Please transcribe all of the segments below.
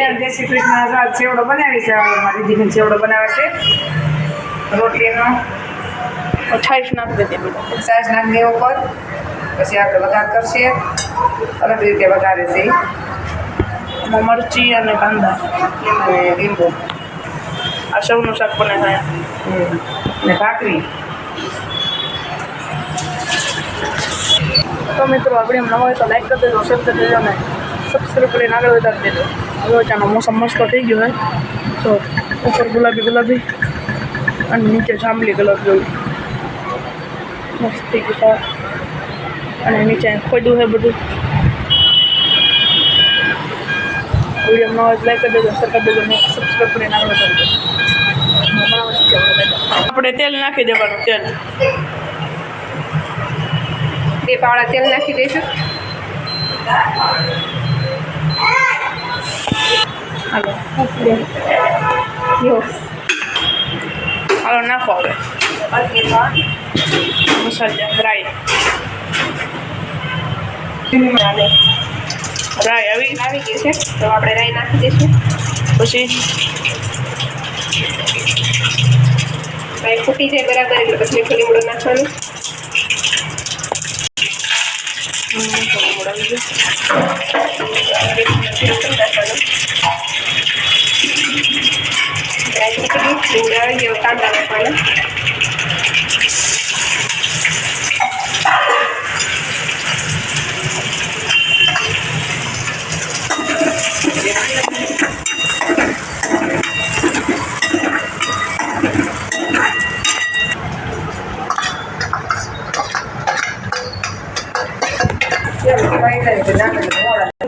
બધાને જય શ્રી કૃષ્ણ. ચેવડો બનાવી છે, મારી દીકરીને ચેવડો બનાવે છે. રોટલીનો 28 નાખ દેતી બેટા. છાશ નાખી દેવો પર, પછી આપણે વઘાર કરશે. અલગ રીતે વઘારે છે એમાં મરચી અને કાંદા અને લીંબુ આ સૌનું શાક બને થાય. અને ભાખરી. તો મિત્રો આપણે નવા હોય તો લાઈક કરી દેજો, શેર કરી દેજો અને સબસ્ક્રાઈબ કરીને આગળ વધારી દેજો. હવે ત્યાંનો મોસમ મસ્ત થઈ ગયો હોય તો ઉપર ગુલાબી અને નીચે જાંબલી કલર જોયું મસ્ત થઈ ગયું. અને નીચે ખોડું છે બધું. વિડીયો નવા હોય લાઈક કરી દેજો, શેર કરી દેજો અને સબસ્ક્રાઈબ કરીને આગળ વધારી દેજો. આપણે તેલ નાખી દેવાનું. તેલ 2 પાવડા તેલ નાખી દઈશું. હાલો યસ હાલો નાખો. હવે મસાલા રાઈ આવી ગઈ છે તો આપણે રાઈ નાખી દઈશું. પછી રાઈ ફૂટી જાય બરાબર એટલે પછી મીઠું લીમડો નાખવાનું. કાંદા નાખવાના.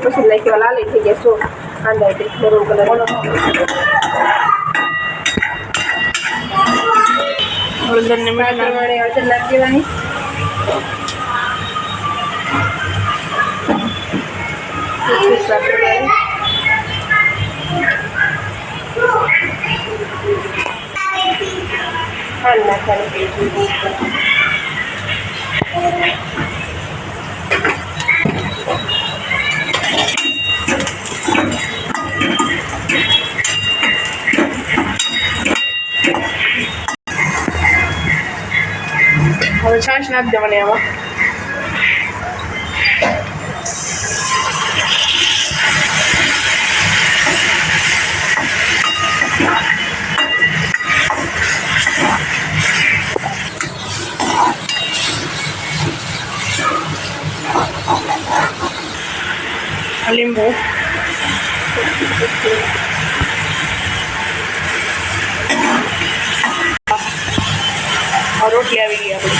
પછી નાખી લાલી થઈ જાય શું કાંદા મરૂન કલર. હળદરને પ્રમાણે હળદર નાખી દેવાની. ખાંડ નાખવાની. હવે છાશ નાખી દેવાની આમાં. લીંબુ રોટલી આવી ગઈ આપણી.